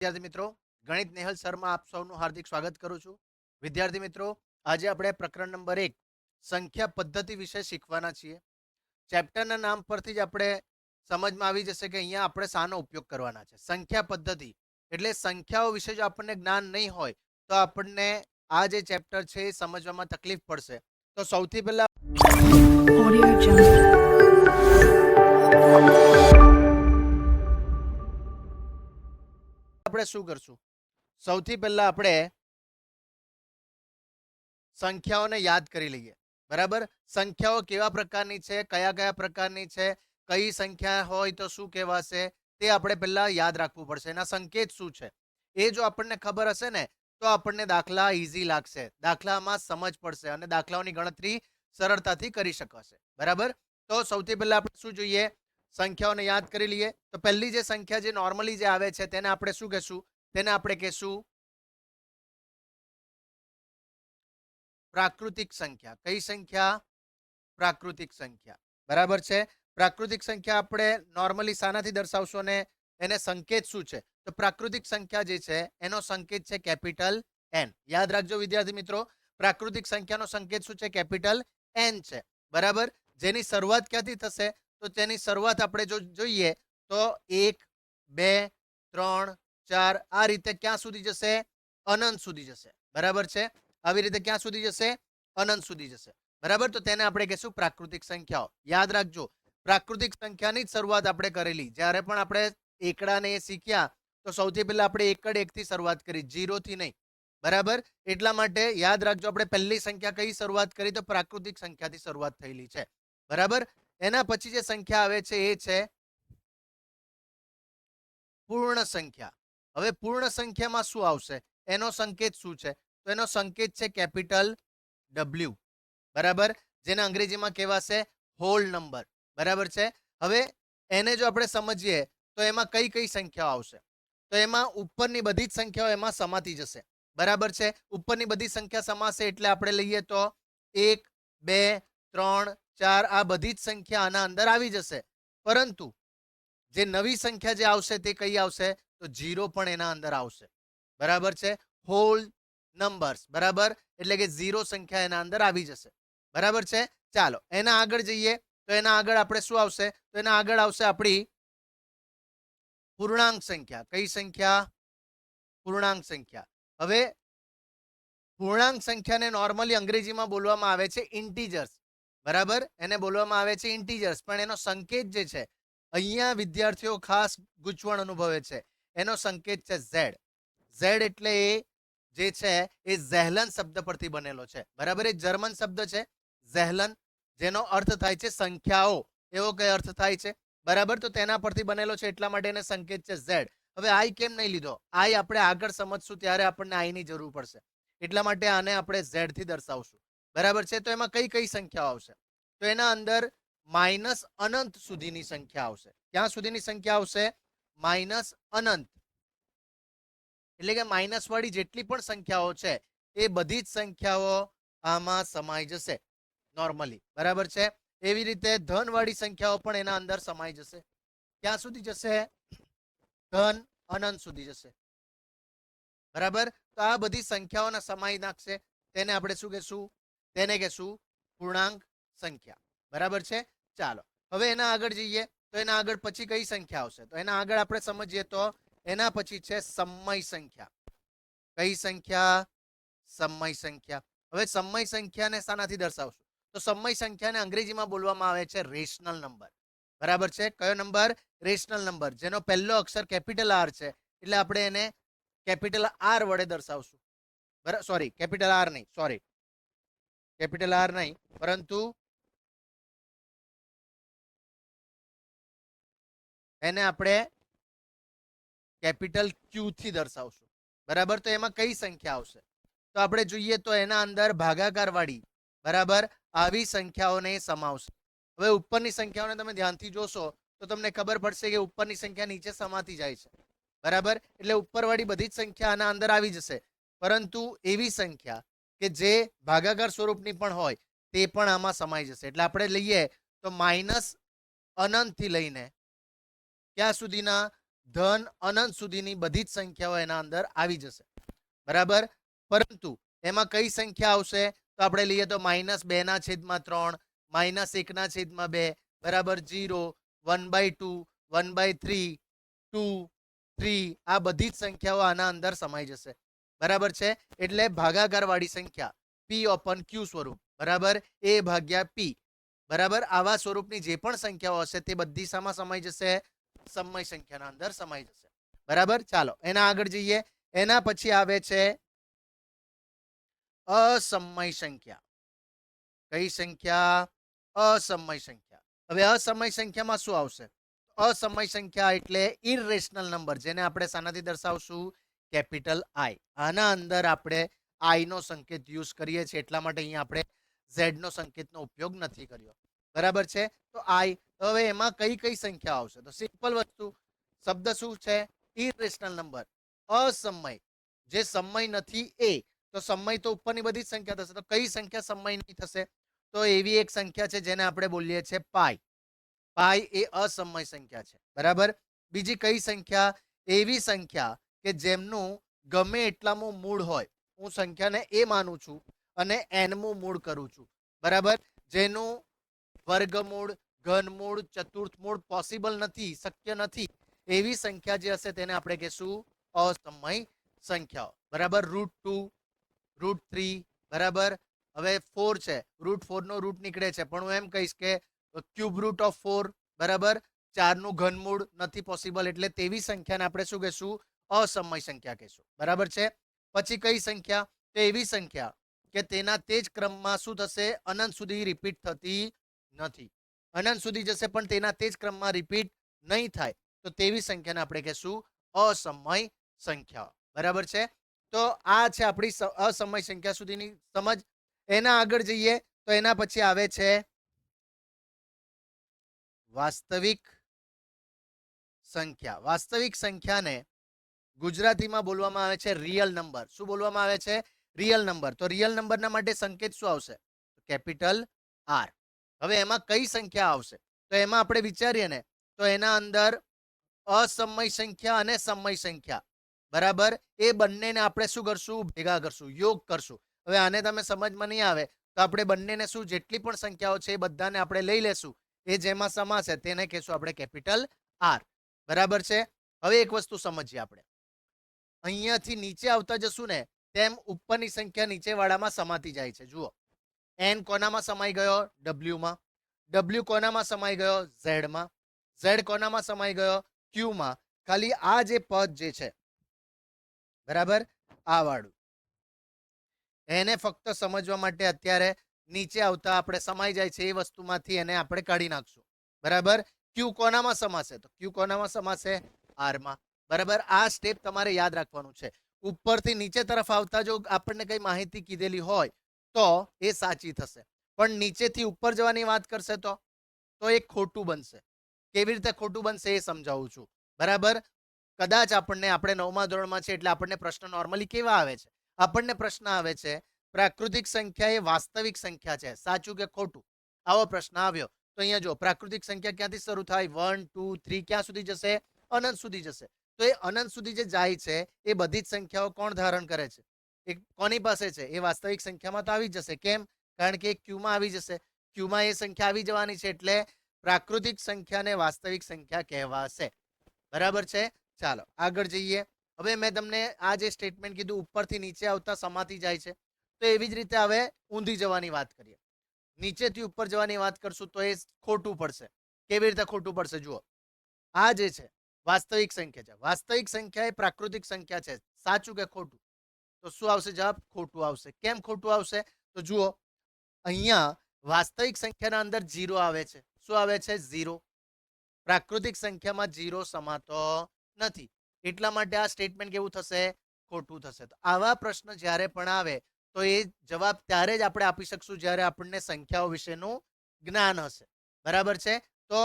વિદ્યાર્થી મિત્રો, ગણિત નેહલ સરમાં આપ સૌનું હાર્દિક સ્વાગત કરું છું. વિદ્યાર્થી મિત્રો, આજે આપણે પ્રકરણ નંબર 1 સંખ્યા પદ્ધતિ વિશે શીખવાના છીએ. ચેપ્ટરના નામ પરથી જ આપણે સમજમાં આવી જશે કે અહીંયા આપણે શાનો ઉપયોગ કરવાના છે. સંખ્યા પદ્ધતિ એટલે સંખ્યાઓ વિશે જો આપણને જ્ઞાન નહીં હોય તો આપણને આ જે ચેપ્ટર છે એ સમજવામાં તકલીફ પડશે. તો સૌથી પહેલા આપણે શું કરશું? સૌથી પહેલા આપણે સંખ્યાઓને યાદ કરી લઈએ. બરાબર, સંખ્યાઓ કેવા પ્રકારની છે, કયા કયા પ્રકારની છે, કઈ સંખ્યા હોય તો શું કહેવાશે, તે આપણે પહેલા યાદ રાખવું પડશે. એના સંકેત શું છે એ જો આપણને ખબર હશે ને તો આપણને દાખલા ઈઝી લાગશે, દાખલામાં સમજ પડશે અને દાખલાઓની ગણતરી સરળતાથી કરી શકાશે. બરાબર, તો સૌથી પહેલા આપણે શું જોઈએ? સંખ્યાઓને યાદ કરી લઈએ. તો પહેલી જે સંખ્યા જે નોર્મલી જે આવે છે તેને આપણે શું કહેશું? તેને આપણે કહેશું પ્રાકૃતિક સંખ્યા. કઈ સંખ્યા? પ્રાકૃતિક સંખ્યા. બરાબર છે. પ્રાકૃતિક સંખ્યા આપણે નોર્મલી શાનાથી દર્શાવશું અને એને સંકેત શું છે? તો પ્રાકૃતિક સંખ્યા જે છે એનો સંકેત છે કેપિટલ એન. યાદ રાખજો વિદ્યાર્થી મિત્રો, પ્રાકૃતિક સંખ્યાનો સંકેત શું છે? કેપિટલ એન છે. બરાબર, જેની શરૂઆત ક્યાંથી થશે? તો તેની શરૂઆત આપણે જો જોઈએ તો 1 2 3 4 આ રીતે ક્યાં સુધી જશે? અનંત સુધી જશે. બરાબર છે, આવી રીતે ક્યાં સુધી જશે? અનંત સુધી જશે. બરાબર, તો તેને આપણે કહીશું પ્રાકૃતિક સંખ્યાઓ. યાદ રાખજો, પ્રાકૃતિક સંખ્યાની જ શરૂઆત આપણે કરેલી. જ્યારે પણ આપણે એકડાને એ શીખ્યા તો સૌથી પહેલા આપણે એકડ એકથી શરૂઆત કરી, 0 થી નહીં. બરાબર, એટલા માટે યાદ રાખજો, આપણે પહેલી સંખ્યા કઈ શરૂઆત કરી? તો પ્રાકૃતિક સંખ્યાથી શરૂઆત થયેલી છે. બરાબર, એના પછી જે સંખ્યા આવે છે એ છે પૂર્ણ સંખ્યા. હવે પૂર્ણ સંખ્યામાં શું આવશે? એનો સંકેત શું છે? તો એનો સંકેત છે કેપિટલ ડબલ્યુ. બરાબર, જેને અંગ્રેજીમાં કહેવાશે હોલ નંબર. બરાબર છે. હવે એને જો આપણે સમજીએ તો એમાં કઈ કઈ સંખ્યાઓ આવશે? તો એમાં ઉપરની બધી જ સંખ્યાઓ એમાં સમાતી જશે. બરાબર છે, ઉપરની બધી સંખ્યા સમાશે એટલે આપણે લઈએ તો 1 2 3 4 આ બધી જ સંખ્યા આના અંદર આવી જશે. પરંતુ જે નવી સંખ્યા જે આવશે તે કઈ આવશે? તો 0 પણ એના અંદર આવશે. બરાબર છે, હોલ નંબર્સ. બરાબર, એટલે કે 0 સંખ્યા એના અંદર આવી જશે. બરાબર છે. ચાલો એના આગળ જઈએ તો એના આગળ આપણે શું આવશે? તો એના આગળ આવશે આપણી પૂર્ણાંક સંખ્યા. કઈ સંખ્યા? પૂર્ણાંક સંખ્યા. હવે પૂર્ણાંક સંખ્યાને નોર્મલી અંગ્રેજીમાં બોલવામાં આવે છે ઇન્ટીજર્સ. બરાબર, એને બોલવામાં આવે છે ઇન્ટીજર્સ, પણ એનો સંકેત જે છે અહીંયા વિદ્યાર્થીઓ ખાસ ગૂંચવણ અનુભવે છે. એનો સંકેત છે ઝેડ. ઝેડ એટલે એ જે છે એ ઝેહલન શબ્દ પરથી બનેલો છે. બરાબર, એ જર્મન શબ્દ છે ઝેહલન, જેનો અર્થ થાય છે સંખ્યાઓ. એવો કઈ અર્થ થાય છે? બરાબર, તો તેના પરથી બનેલો છે એટલા માટે એને સંકેત છે ઝેડ. હવે આઈ કેમ નહીં લીધો? આઈ આપણે આગળ સમજશું ત્યારે આપણને આઈની જરૂર પડશે, એટલા માટે આને આપણે ઝેડ થી દર્શાવશું. બરાબર છે, તો એમાં કઈ કઈ સંખ્યાઓ આવશે? તો એના અંદર માઇનસ અનંત સુધીની સંખ્યા આવશે. ક્યાં સુધીની સંખ્યા આવશે? માઇનસ અનંત, એટલે કે માઇનસ વાળી જેટલી પણ સંખ્યાઓ છે એ બધી જ સંખ્યાઓ આમાં સમાઈ જશે નોર્મલી. બરાબર છે, એવી રીતે ધન વાળી સંખ્યાઓ પણ એના અંદર સમાઈ જશે. ક્યાં સુધી જશે? ધન અનંત સુધી જશે. બરાબર, તો આ બધી સંખ્યાઓના સમાઈ નાખશે. તેને આપણે શું કહેશું? તેને કહેશું પૂર્ણાંક સંખ્યા. બરાબર છે. ચાલો હવે એના આગળ જઈએ તો એના આગળ પછી કઈ સંખ્યા આવશે? તો એના આગળ આપણે સમજીએ તો એના પછી છે સમય સંખ્યા. કઈ સંખ્યા? સમય સંખ્યા. હવે સમય સંખ્યાને શાનાથી દર્શાવશું? તો સમય સંખ્યાને અંગ્રેજીમાં બોલવામાં આવે છે રેશનલ નંબર. બરાબર છે, કયો નંબર? રેશનલ નંબર, જેનો પહેલો અક્ષર કેપિટલ આર છે એટલે આપણે એને કેપિટલ આર વડે દર્શાવશું. બરાબર, સોરી કેપિટલ આર નહીં, સોરી કેપિટલ આર નહીં, પરંતુ એને આપણે કેપિટલ ક્યુ થી દર્શાવશું. બરાબર, તો એમાં કઈ સંખ્યા આવશે? તો આપણે જોઈએ તો એના અંદર ભાગાકાર વાળી, બરાબર, આવી સંખ્યાઓને સમાવશે. હવે ઉપરની સંખ્યાઓને તમે ધ્યાનથી જોશો તો તમને ખબર પડશે કે ઉપરની સંખ્યા નીચે સમાતી જાય છે. બરાબર, એટલે ઉપરવાળી બધી જ સંખ્યા આના અંદર આવી જશે, પરંતુ એવી સંખ્યા કે જે ભાગાકાર સ્વરૂપની પણ હોય તે પણ આમાં સમાઈ જશે. એટલે આપણે લઈએ તો માઇનસ અનંત થી લઈને ક્યાં સુધીના? ધન અનંત સુધીની બધી જ સંખ્યાઓ એના અંદર આવી જશે, બરાબર. પરંતુ એમાં કઈ સંખ્યા આવશે? તો આપણે લઈએ તો -2/3, -1/2, બરાબર, 0, 1/2, 1/3, 2, 3, આ બધી જ સંખ્યાઓ આના અંદર સમાઈ જશે, બરાબર છે. એટલે ભાગાકાર વાળી સંખ્યા P/Q સ્વરૂપ, બરાબર, A/P, બરાબર. આવા સ્વરૂપની જે પણ સંખ્યાઓ હશે તે બધી શામાં સમાઈ જશે? સમય સંખ્યાના અંદર સમાઈ જશે, બરાબર. ચાલો એના આગળ જઈએ. એના પછી આવે છે અસમય સંખ્યા. કઈ સંખ્યા? અસમય સંખ્યા. હવે અસમય સંખ્યામાં શું આવશે? અસમય સંખ્યા એટલે ઇરરેશનલ નંબર, જેને આપણે શાનાથી દર્શાવશું? કેપિટલ આઈ. આના અંદર આપણે આઈ નો સંકેત યુઝ કરીએ છીએ, એટલા માટે અહીંયા આપણે ઝેડ નો સંકેતનો ઉપયોગ નથી કર્યો, બરાબર છે. તો આઈ. હવે એમાં કઈ કઈ સંખ્યા આવશે? તો સિમ્પલ વસ્તુ, શબ્દ શું છે? ઇરરેશનલ નંબર. અસમય, જે સમય નથી એ. તો સમય તો ઉપરની બધી જ સંખ્યા થશે, તો કઈ સંખ્યા સમય નહીં થશે? તો એવી એક સંખ્યા છે જેને આપણે બોલીએ છીએ પાઈ. પાઈ એ અસમય સંખ્યા છે, બરાબર. બીજી કઈ સંખ્યા? એવી સંખ્યા કે જેમનું ગમે એટલામું મૂળ હોય, હું સંખ્યાને એ માનું છું અને એનમું મૂળ કરું છું, બરાબર. જેનું વર્ગમૂળ, ઘનમૂળ, ચતુર્થમૂળ પોસિબલ નથી, શક્ય નથી, એવી સંખ્યા જે હશે તેને આપણે કહીશું અસમય સંખ્યાઓ, બરાબર. √2, √3, બરાબર. હવે 4 છે, √4 નો રૂટ નીકળે છે, પણ હું એમ કહીશ કે ક્યુબ રૂટ ઓફ 4, બરાબર. 4 નું ઘનમૂળ નથી પોસિબલ, એટલે તેવી સંખ્યાને આપણે શું કહીશું? અસમય સંખ્યા કહીશું, બરાબર છે. પછી કઈ સંખ્યા? તો એવી સંખ્યા કે તેના તે જ ક્રમમાં શું થશે? અનંત સુધી રિપીટ થતી નથી. અનંત સુધી જશે પણ તેના તે જ ક્રમમાં રિપીટ નહીં થાય, તો તેવી સંખ્યાને આપણે કહીશું અસમય સંખ્યા, બરાબર છે. તો આ છે આપણી અસમય સંખ્યા સુધીની સમજ. એના આગળ જઈએ તો એના પછી આવે છે વાસ્તવિક સંખ્યા. વાસ્તવિક સંખ્યાને ગુજરાતીમાં બોલવામાં આવે છે રિયલ નંબર. શું બોલવામાં આવે છે? Real number. તો રિયલ નંબરના માટે સંકેત શું આવશે? Capital R. હવે એમાં કઈ સંખ્યા આવશે? તો એમાં આપણે વિચારીએ ને, તો એના અંદર અસમય સંખ્યા અને સમય સંખ્યા, બરાબર, એ બંનેને આપણે શું કરશું? ભેગા કરશું, યોગ કરશું. હવે આને તમે સમજમાં નહીં આવે તો આપણે બંનેને શું, જેટલી પણ સંખ્યાઓ છે એ બધાને આપણે લઈ લેશું, એ જેમાં સમાશે તેને કહેશું આપણે કેપિટલ આર, બરાબર છે. હવે એક વસ્તુ સમજીએ આપણે. અહીંયાથી નીચે આવતા જશું ને તેમ ઉપરની સંખ્યા નીચેવાળામાં સમાતી જાય છે. જુઓ, એન કોનામાં સમાઈ ગયો? ડબલ્યુમાં. ડબલ્યુ કોનામાં સમાઈ ગયો? ઝેડમાં. ઝેડ કોનામાં સમાઈ ગયો? ક્યુમાં. ખાલી આ જે પદ જે છે, બરાબર, આ વાળું, એને ફક્ત સમજવા માટે અત્યારે નીચે આવતા આપણે સમાઈ જાય છે એ વસ્તુમાંથી એને આપણે કાઢી નાખશું, બરાબર. ક્યુ કોનામાં સમાશે? તો ક્યુ કોનામાં સમાશે? આરમાં, બરાબર. આ સ્ટેપ તમારે યાદ રાખવાનું છે. ઉપરથી નીચે તરફ આવતા જો આપણને કઈ માહિતી કીધેલી હોય તો એ સાચી થશે, પણ નીચેથી ઉપર જવાની વાત કરશે તો એ ખોટું બનશે. કેવી રીતે ખોટું બનશે એ સમજાવું છું, બરાબર. કદાચ આપણે 9મા ધોરણમાં છે એટલે આપણને પ્રશ્ન નોર્મલી કેવા આવે છે? આપણને પ્રશ્ન આવે છે પ્રાકૃતિક સંખ્યા એ વાસ્તવિક સંખ્યા છે, સાચું કે ખોટું? આવો પ્રશ્ન આવ્યો તો અહીંયા જો પ્રાકૃતિક સંખ્યા ક્યાંથી શરૂ થાય? 1, 2, 3 ક્યાં સુધી જશે? અનંત સુધી જશે. તો એ અનંત સુધી જે જાય છે એ બધી જ સંખ્યાઓ કોણ ધારણ કરે છે? એ કોની પાસે છે? એ વાસ્તવિક સંખ્યામાં તો આવી જશે. કેમ? કારણ કે ક્યુમાં આવી જશે. ક્યુમાં એ સંખ્યા આવી જવાની છે એટલે પ્રાકૃતિક સંખ્યાને વાસ્તવિક સંખ્યા કહેવાશે, બરાબર છે. ચાલો આગળ જઈએ. હવે મેં તમને આ જે સ્ટેટમેન્ટ કીધું ઉપરથી નીચે આવતા સમાતી જાય છે, તો એવી જ રીતે હવે ઊંધી જવાની વાત કરીએ. નીચેથી ઉપર જવાની વાત કરશું તો એ ખોટું પડશે. કેવી રીતે ખોટું પડશે? જુઓ, આ જે છે વાસ્તવિક સંખ્યા છે. વાસ્તવિક સંખ્યા એ પ્રાકૃતિક સંખ્યા છે, સાચું કે ખોટું? તો શું આવશે જવાબ? ખોટું આવશે. કેમ ખોટું આવશે? તો જુઓ, અહીંયા વાસ્તવિક સંખ્યાના અંદર 0 આવે છે. શું આવે છે? 0. પ્રાકૃતિક સંખ્યામાં 0 સમાતો નથી, એટલા માટે આ સ્ટેટમેન્ટ કેવું થશે? ખોટું થશે. તો આવા પ્રશ્ન જ્યારે પણ આવે તો એ જવાબ ત્યારે જ આપણે આપી શકશું જ્યારે આપણને સંખ્યાઓ વિશેનું જ્ઞાન હશે, બરાબર છે. તો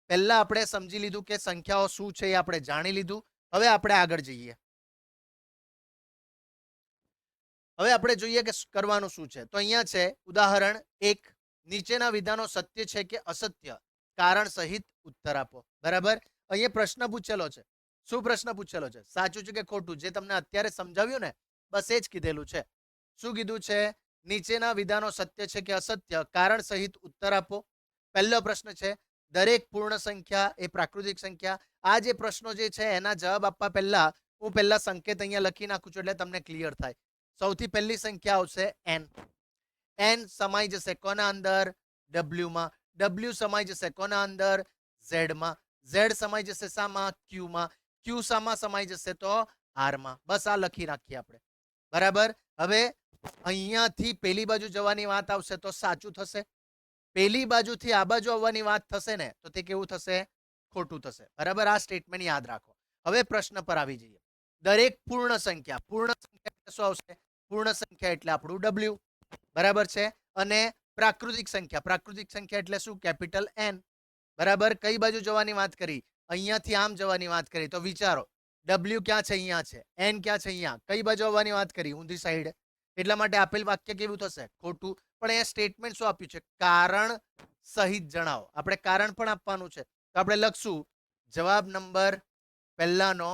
પહેલા આપણે સમજી લીધું કે સંખ્યાઓ શું છે, એ આપણે જાણી લીધું. હવે આપણે આગળ જઈએ. હવે આપણે જોઈએ કે કરવાનું શું છે. તો અહીંયા છે ઉદાહરણ 1. નીચેના વિધાનો સત્ય છે કે અસત્ય? કારણ સહિત ઉત્તર આપો, બરાબર. અહીંયા પ્રશ્ન પૂછેલો છે, શું પ્રશ્ન પૂછેલો છે? સાચું છે કે ખોટું? જે તમને અત્યારે સમજાવ્યું ને, બસ એ જ કીધેલું છે. શું કીધું છે? નીચેના વિધાનો સત્ય છે કે અસત્ય? કારણ સહિત ઉત્તર આપો. પહેલો પ્રશ્ન છે, દરેક પૂર્ણ સંખ્યા એ પ્રાકૃતિક સંખ્યા. આ જે પ્રશ્નો જે છે એના જવાબ આપવા પહેલા હું પહેલા સંકેત અહીંયા લખી નાખું છું એટલે તમને ક્લિયર થાય. સૌથી પહેલી સંખ્યા આવશે n. n સમાઈ જશે કોના અંદર? w માં. w સમાઈ જશે કોના અંદર? z માં. z સમાઈ જશે શામાં? q માં. q શામાં સમાઈ જશે? તો r માં. બસ આ લખી નાખીએ આપણે. બરાબર. હવે અહીંયાથી પેલી બાજુ જવાની વાત આવશે તો સાચું થશે. પેલી બાજુથી આ બાજુ આવવાની વાત થશે ને તો તે કેવું થશે? ખોટું થશે. બરાબર. આ સ્ટેટમેન્ટ યાદ રાખો. હવે પ્રશ્ન પર આવી જઈએ. દરેક પૂર્ણ સંખ્યા, પૂર્ણ સંખ્યા એટલે શું આવશે? પૂર્ણ સંખ્યા એટલે આપણું w. બરાબર છે. અને પ્રાકૃતિક સંખ્યા, પ્રાકૃતિક સંખ્યા એટલે શું? Capital n. બરાબર. કઈ બાજુ જવાની વાત કરી? અહીંયાથી આમ જવાની વાત કરી. તો વિચારો, w ક્યાં છે? અહીંયા છે. n ક્યાં છે? અહીંયા. કઈ બાજુ આવવાની વાત કરી? ઊંધી સાઈડ. એટલા માટે આપેલ વાક્ય કેવું થશે? ખોટું. પણ એ સ્ટેટમેન્ટ શું આપ્યું છે? કારણ સહિત જણાવો. આપણે કારણ પણ આપવાનું છે. તો આપણે લખશું જવાબ નંબર પહેલાનો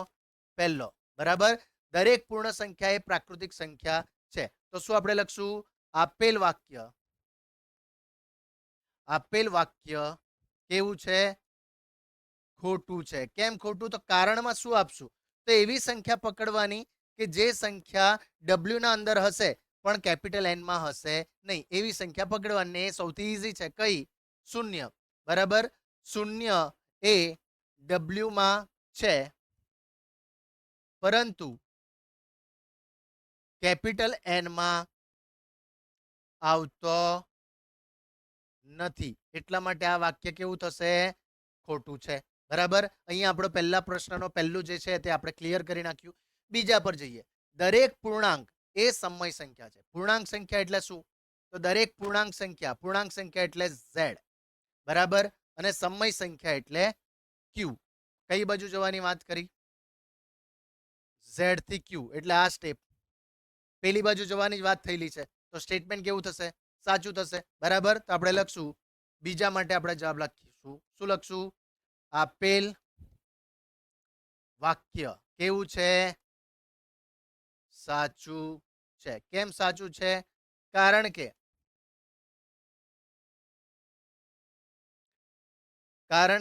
પહેલો. બરાબર. દરેક પૂર્ણ સંખ્યા એ પ્રાકૃતિક સંખ્યા છે. તો શું આપણે લખશું? આપેલ વાક્ય કેવું છે? ખોટું છે. કેમ ખોટું? તો કારણમાં શું આપશું? તો એવી સંખ્યા પકડવાની કે જે સંખ્યા w ના અંદર હશે પણ કેપિટલ n માં હશે નહીં. એવી સંખ્યા પકડવાની. એ સૌથી ઈઝી છે. કઈ? શૂન્ય. બરાબર. શૂન્ય એ w માં છે પરંતુ કેપિટલ n માં આવતો નથી. એટલા માટે આ વાક્ય કેવું થશે? ખોટું છે. બરાબર. અહીંયા આપણો પહેલા પ્રશ્નનો પહેલું જે છે તે આપણે ક્લિયર કરી નાખ્યું. બીજા પર જઈએ. દરેક પૂર્ણાંક એ સમય સંખ્યા છે. પૂર્ણાંક સંખ્યા એટલે શું? તો દરેક પૂર્ણાંક સંખ્યા એટલે z. બરાબર. અને સમય સંખ્યા એટલે q. કઈ બાજુ જવાની વાત કરી? z થી q. એટલે આ સ્ટેપ પેલી બાજુ જવાની વાત થયેલી છે. તો સ્ટેટમેન્ટ કેવું થશે? સાચું થશે. બરાબર. તો આપણે લખશું બીજા માટે આપણે જવાબ લખીશું. શું લખશું? આપેલ વાક્ય કેવું છે? સાચું છે. કેમ સાચું છે? કારણ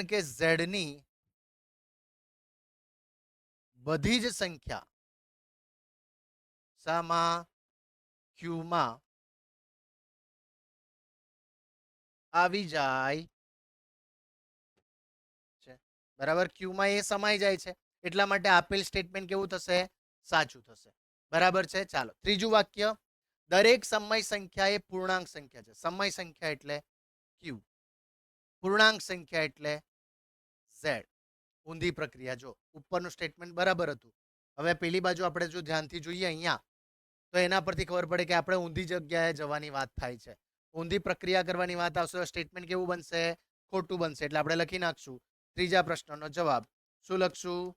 કે z ની બધી જ સંખ્યા શામાં? q માં આવી જાય છે. બરાબર. q માં એ સમાઈ જાય છે. એટલા માટે આપેલ સ્ટેટમેન્ટ કેવું થશે? સાચું થશે. બરાબર છે. ચાલો ત્રીજું વાક્ય. દરેક સમય સંખ્યા એ પૂર્ણાંક સંખ્યા છે. સમય સંખ્યા એટલે q. પૂર્ણાંક સંખ્યા એટલે z. ઊંધી પ્રક્રિયા. જો ઉપરનું સ્ટેટમેન્ટ બરાબર હતું. હવે પેલી બાજુ આપણે જો ધ્યાનથી જોઈએ અહીંયા તો એના પરથી ખબર પડે કે આપણે ઊંધી જગ્યાએ જવાની વાત થાય છે. ઊંધી પ્રક્રિયા કરવાની વાત આવશે. સ્ટેટમેન્ટ કેવું બનશે? ખોટું બનશે. એટલે આપણે લખી નાખશું ત્રીજા પ્રશ્નનો જવાબ. શું લખશું?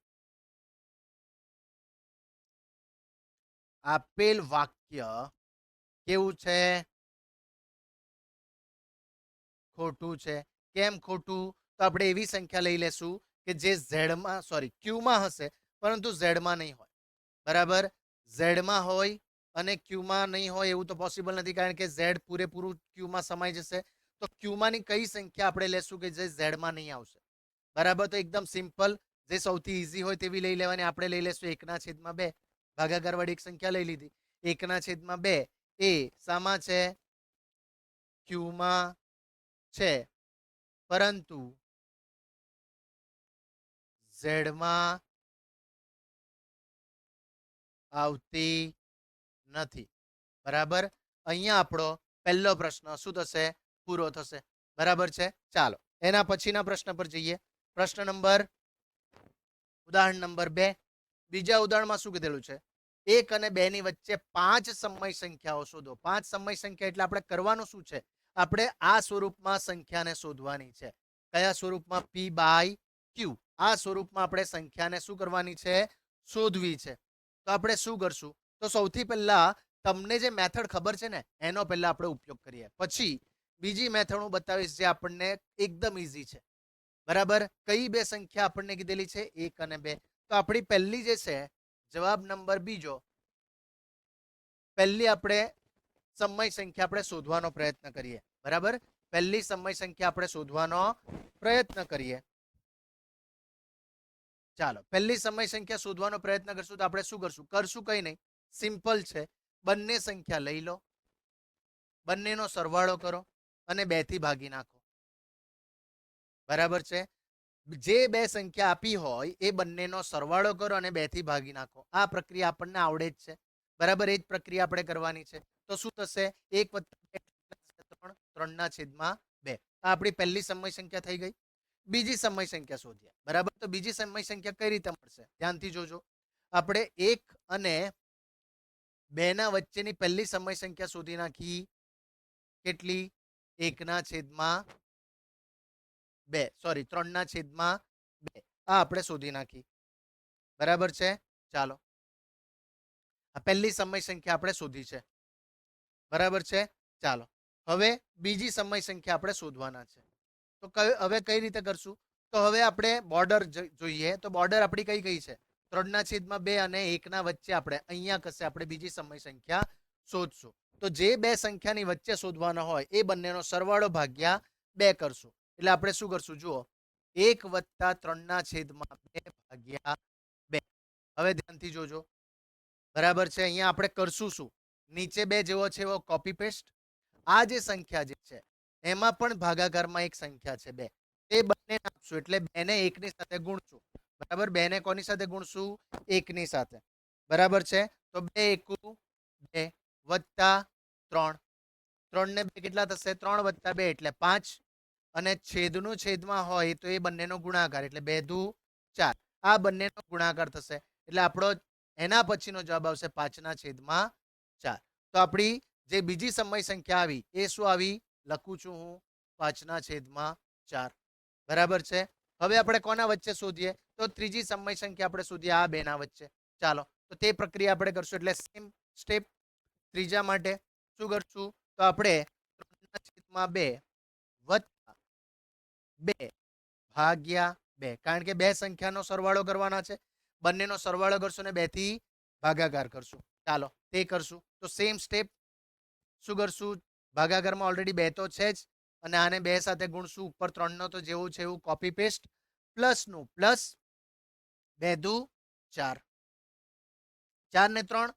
આપેલ વાક્ય કેવું છે? ખોટું છે. કેમ ખોટું? તો આપણે એવી સંખ્યા લઈ લેશું કે જે ઝેડમાં ક્યુમાં હશે પરંતુ ઝેડમાં નહીં હોય. બરાબર. ઝેડમાં હોય અને ક્યુમાં નહીં હોય એવું તો પોસિબલ નથી. કારણ કે ઝેડ પૂરેપૂરું ક્યુમાં સમાઈ જશે. તો ક્યુમાંની કઈ સંખ્યા આપણે લેશું કે જે ઝેડમાં નહીં આવશે? બરાબર. તો એકદમ સિમ્પલ, જે સૌથી ઈઝી હોય તેવી લઈ લેવાની. આપણે લઈ લેશું 1/2. ભાગાકાર વાળી એક સંખ્યા લઈ લીધી. 1/2 એ શામાં છે? ક્યુમાં છે પરંતુ ઝેડમાં આવતી નથી. બરાબર. અહીંયા આપણો પહેલો પ્રશ્ન શું થશે? પૂરો થશે. બરાબર છે. ચાલો એના પછીના પ્રશ્ન પર જઈએ. પ્રશ્ન નંબર ઉદાહરણ નંબર 2. બીજા ઉદાહરણમાં શું કીધેલું છે? 1 અને 2 ની વચ્ચે 5 સમય સંખ્યાઓ શોધો. 5 સમય સંખ્યા એટલે આપણે કરવાનું શું છે? આપણે આ સ્વરૂપમાં સંખ્યાને શોધવાની છે. કયા સ્વરૂપમાં? p by q. આ સ્વરૂપમાં આપણે સંખ્યાને શું કરવાની છે? શોધવી છે. તો આપણે શું કરશું? તો સૌથી પહેલા તમને જે મેથડ ખબર છે ને એનો પહેલા આપણે ઉપયોગ કરીએ. પછી બીજી મેથડ હું બતાવીશ જે આપણને એકદમ ઈઝી છે. બરાબર. કઈ બે સંખ્યા આપણને કીધેલી છે? 1 અને 2. તો આપણી પહેલી જે છે જવાબ નંબર બીજો, પહેલી આપણે સમય સંખ્યા આપણે શોધવાનો પ્રયત્ન કરીએ. બરાબર, પહેલી સમય સંખ્યા આપણે શોધવાનો પ્રયત્ન કરીએ. ચાલો પહેલી સમય સંખ્યા શોધવાનો પ્રયત્ન કરશું તો આપણે શું કરશું કઈ નહીં, સિમ્પલ છે. બંને સંખ્યા લઈ લો, બંનેનો સરવાળો કરો અને 2 થી ભાગી નાખો. બરાબર છે, જે બે સંખ્યા આપી હોય એ બંનેનો સરવાળો કરો અને 2 થી ભાગી નાખો. આ પ્રક્રિયા આપણને આવડે જ છે. બરાબર, એ જ પ્રક્રિયા આપણે કરવાની છે. તો શું થશે, 1 + 2 = 3, 3/2. આ આપણી પહેલી સમય સંખ્યા થઈ ગઈ. બીજી સમય સંખ્યા શોધીએ. બરાબર, તો બીજી સમય સંખ્યા કઈ રીતે મળશે, ધ્યાનથી જોજો. આપણે 1 અને 2 ના વચ્ચેની પહેલી સમય સંખ્યા શોધી નાખી. કેટલી, 1/2, સોરી 3/2. આ આપણે શોધી નાખી. બરાબર છે, ચાલો આ પહેલી સમય સંખ્યા આપણે શોધી છે. બરાબર છે, ચાલો હવે બીજી સમય સંખ્યા આપણે શોધવાના છે. તો હવે કઈ રીતે કરશું, તો હવે આપણે બોર્ડર જોઈએ. તો બોર્ડર આપણી કઈ કઈ છે, 3/2 અને 1 ના વચ્ચે આપણે અહીંયા કશે આપણે બીજી સમય સંખ્યા શોધશું. તો જે બે સંખ્યાની વચ્ચે શોધવાનો હોય એ બંનેનો સરવાળો ભાગ્યા 2 કરશું. એટલે આપણે શું કરશું, જુઓ, 1 + 3/2 ભાગ્યા 2. હવે ધ્યાનથી જોજો. બરાબર છે, અહીંયા આપણે કરશું શું, નીચે 2 જેવો છે એવો કોપી પેસ્ટ. આ જે સંખ્યા જે છે એમાં પણ ભાગાકારમાં એક સંખ્યા છે 2, એ બંને આપશું. એટલે 2 ને 1 ની સાથે ગુણશું. બરાબર, 2 ને કોની સાથે ગુણશું, 1 ની સાથે. બરાબર છે, તો 2 × 2 + 3, 3 ને 2 કેટલા થશે, 3 + 2 એટલે 5. અને છેદનું છેદમાં હોય તો એ બંનેનો ગુણાકાર, એટલે 2 દુ 4. આ બંનેનો ગુણાકાર થશે. એટલે આપણો એના પછીનો જવાબ આવશે 5/4. તો આપણી જે બીજી સમય સંખ્યા આવી એ શું આવી, લખું છું હું 5/4. બરાબર છે, હવે આપણે કોના વચ્ચે શોધીએ, તો ત્રીજી સમય સંખ્યા આપણે શોધીએ આ બેના વચ્ચે. ચાલો તો તે પ્રક્રિયા આપણે કરશું. એટલે સેમ સ્ટેપ ત્રીજા માટે શું કરશું, તો આપણે 3/2 + 2 ભાગ્યા 2, કારણ કે બે સંખ્યાનો સરવાળો કરવાના છે. બંનેનો સરવાળો કરશું ને 2 થી ભાગાકાર કરશું. ચાલો તે કરશું. તો સેમ સ્ટેપ શું કરશું, ભાગાકારમાં ઓલરેડી 2 તો છે જ, અને આને 2 સાથે ગુણશું. ઉપર 3 નો તો જેવું છે એવું કોપી પેસ્ટ, પ્લસનું પ્લસ, 2 દુ 4, 4 ને 3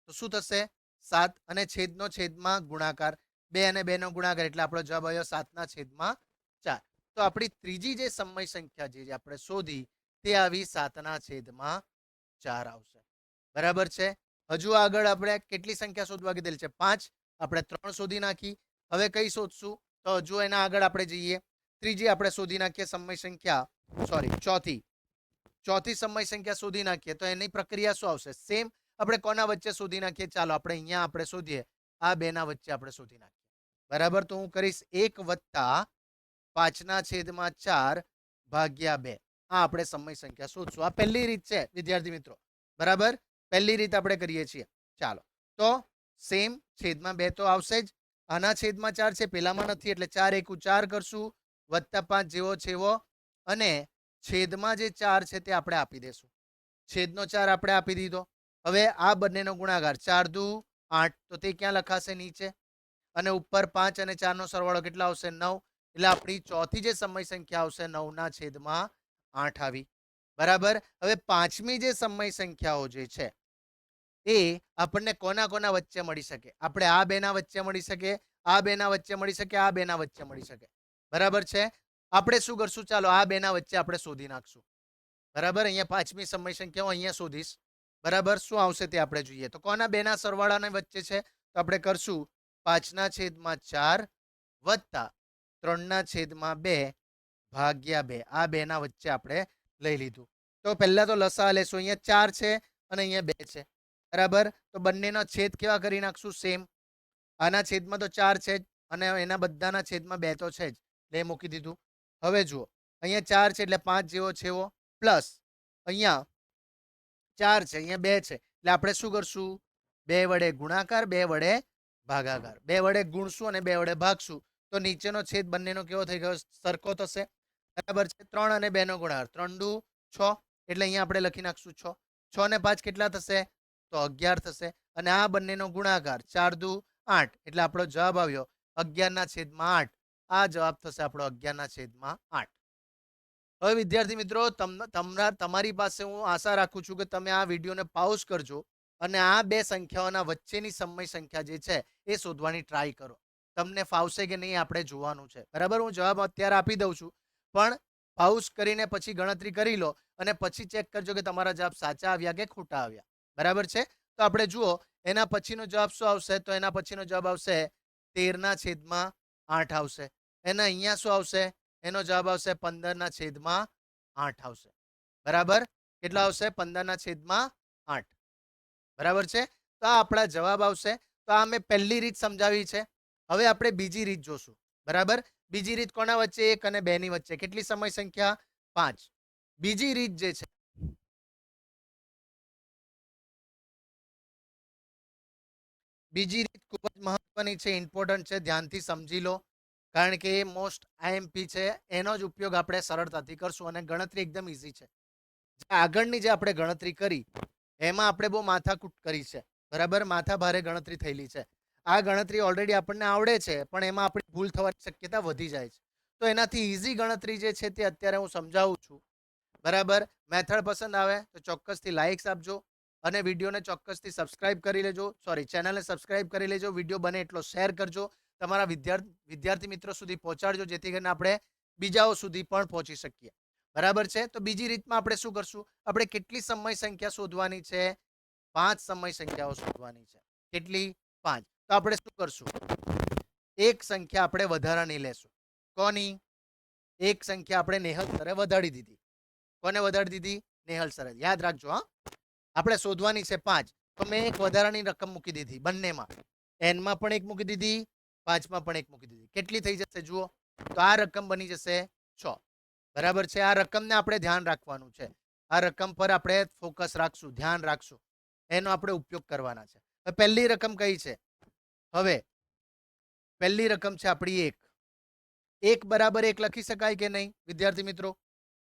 તો શું થશે, 7. અને છેદનો છેદમાં ગુણાકાર, 2 અને 2 નો ગુણાકાર, એટલે આપણો જવાબ આવ્યો 7/4. તો આપણી ત્રીજી જે સમય સંખ્યા જે આપણે શોધી તે આવી 7/4 આવશે. બરાબર છે, હજુ આગળ આપણે કેટલી સંખ્યા શોધવા કીધેલ છે, 5. આપણે 3 શોધી નાખી. હવે કઈ શોધશું, તો હજુ એના આગળ આપણે જઈએ. ત્રીજી આપણે શોધી નાખીએ સમય સંખ્યા, સોરી ચોથી સમય સંખ્યા શોધી નાખીએ. તો એની પ્રક્રિયા શું આવશે, સેમ. આપણે કોના વચ્ચે શોધી નાખીએ, ચાલો આપણે અહીંયા આપણે શોધીએ, આ બેના વચ્ચે આપણે શોધી નાખીએ. બરાબર, તો હું કરીશ 1 + 5/4 ભાગ્યા 2. આ આપણે સમય સંખ્યા શોધશું. આ પહેલી રીત છે વિદ્યાર્થી મિત્રો. બરાબર, પહેલી રીત આપણે કરીએ છીએ. ચાલો તો સેમ, છેદમાં 2 તો આવશે જ, આના છેદમાં 4 છે, પેલામાં નથી, એટલે 4 × 1 = 4 કરશું, +5 જેવો છે એવો, અને છેદમાં જે 4 છે તે આપણે આપી દેશું. છેદનો 4 આપણે આપી દીધો. હવે આ બંનેનો ગુણાકાર, 4 દુ 8, તો તે ક્યાં લખાશે, નીચે. અને ઉપર 5 અને 4 નો સરવાળો કેટલા આવશે, 9. એટલે આપણી ચોથી જે સમય સંખ્યા આવશે 9/8 આવી. બરાબર, હવે પાંચમી જે સમય સંખ્યાઓ જે છે એ આપણને કોના કોના વચ્ચે મળી શકે, આપણે આ બેના વચ્ચે મળી શકે, આ બેના વચ્ચે મળી શકે, આ બેના વચ્ચે મળી શકે. બરાબર છે, આપણે શું કરશું, ચાલો આ બેના વચ્ચે આપણે શોધી નાખશું. બરાબર, અહીંયા પાંચમી સમય સંખ્યા હું અહીંયા શોધીશ. બરાબર, શું આવશે તે આપણે જોઈએ. તો કોના બેના સરવાળાની વચ્ચે છે, તો આપણે કરશું 5/4 + 3/2 ભાગ્યા 2. આ બેના વચ્ચે આપણે લઈ લીધું. તો પહેલા તો લસા લેશું. અહીંયા 4 છે અને અહીંયા 2 છે. બરાબર, તો બંનેનો છેદ કેવા કરી નાખશું, સેમ. આના છેદમાં તો 4 છે જ, અને એના બધાના છેદમાં 2 તો છે જ, એટલે મૂકી દીધું. હવે જુઓ, અહીંયા 4 છે એટલે 5 જેવો છે એવો, પ્લસ અહીંયા 4 છે, અહીંયા 2 છે, એટલે આપણે શું કરશું, 2 વડે ગુણાકાર, 2 વડે ભાગાકાર. 2 વડે ગુણશું અને 2 વડે ભાગશું, તો નીચેનો છેદ બંનેનો કેવો થઈ ગયો, સરખો થશે. બરાબર છે, 3 અને 2 નો ગુણાકાર, 3 દુ 6, એટલે અહીંયા આપણે લખી નાખશું 6. 6 ને 5 કેટલા થશે? તો 11 થશે. અને આ બંનેનો ગુણાકાર 4 દુ 8 એટલે આપણો જવાબ આવ્યો 11/8. આ જવાબ થશે આપણો 11/8. હવે વિદ્યાર્થી મિત્રો તમારી પાસે હું આશા રાખું છું કે તમે આ વિડીયોને પાઉઝ કરજો અને આ બે સંખ્યાઓના વચ્ચેની સમય સંખ્યા જે છે એ શોધવાની ટ્રાય કરો. તમને ફાવશે કે નહીં આપણે જોવાનું છે. બરાબર, હું જવાબ અત્યારે આપી દઉં છું, પણ પાઉઝ કરીને પછી ગણતરી કરી લો અને પછી ચેક કરજો કે તમારા જવાબ સાચા આવ્યા કે ખોટા આવ્યા. બરાબર છે, તો આપણે જુઓ એના પછીનો જવાબ શું આવશે? તો એના પછીનો જવાબ આવશે 13/8 આવશે. એના અહીંયા શું આવશે? એનો જવાબ આવશે 15/8 આવશે. બરાબર, કેટલા આવશે? 15/8. બરાબર છે, તો આ આપણા જવાબ આવશે. તો આ મેં પહેલી રીત સમજાવી છે. હવે આપણે બીજી રીત જોશું. બરાબર, બીજી રીત કોના વચ્ચે? 1 અને 2 ની વચ્ચે. કેટલી સમય સંખ્યા? 5. બીજી રીત જે છે બીજી રીત ખૂબ જ મહત્વની છે, ઇમ્પોર્ટન્ટ છે, ધ્યાનથી સમજી લો, કારણ કે એ મોસ્ટ આઈએમપી છે. એનો જ ઉપયોગ આપણે સરળતાથી કરશું અને ગણતરી એકદમ ઈઝી છે. આગળની જે આપણે ગણતરી કરી એમાં આપણે બહુ માથાકૂટ કરી છે. બરાબર, માથા ભારે ગણતરી થયેલી છે. આ ગણતરી ઓલરેડી આપણને આવડે છે, પણ એમાં આપણી ભૂલ થવાની શક્યતા વધી જાય છે. તો એનાથી ઈઝી ગણતરી જે છે તે અત્યારે હું સમજાવું છું. બરાબર, મેથડ પસંદ આવે તો ચોક્કસથી લાઇક્સ આપજો અને વિડીયોને ચોક્કસથી સબસ્ક્રાઇબ કરી લેજો. ચેનલને સબસ્ક્રાઇબ કરી લેજો. વિડીયો બને એટલો શેર કરજો. તમારા વિદ્યાર્થી મિત્રો સુધી પહોંચાડજો, જેથી કરીને આપણે બીજાઓ સુધી પણ પહોંચી શકીએ. બરાબર છે, તો બીજી રીતમાં આપણે શું કરશું? આપણે કેટલી સમય સંખ્યા શોધવાની છે? 5 સમય સંખ્યાઓ શોધવાની છે. કેટલી? 5. તો આપણે શું કરશું? એક સંખ્યા આપણે વધારાની લેશું. કોની? એક સંખ્યા આપણે નેહલ સરે વધારી દીધી. કોને વધારી દીધી? નેહલ સરે. યાદ રાખજો, હા, આપણે શોધવાની છે 5. તો મેં એક વધારાની રકમ મૂકી દીધી બંનેમાં. n માં પણ એક મૂકી દીધી, 5 માં પણ એક મૂકી દીધી. કેટલી થઈ જશે જુઓ? તો આ રકમ બની જશે 6. બરાબર છે, આ રકમને આપણે ધ્યાન રાખવાનું છે. આ રકમ પર આપણે ફોકસ રાખશું, ધ્યાન રાખશું, એનો આપણે ઉપયોગ કરવાના છે. હવે પહેલી રકમ કઈ છે? હવે પહેલી રકમ છે આપણી 1. 1 બરાબર 1 લખી શકાય કે નહીં વિદ્યાર્થી મિત્રો?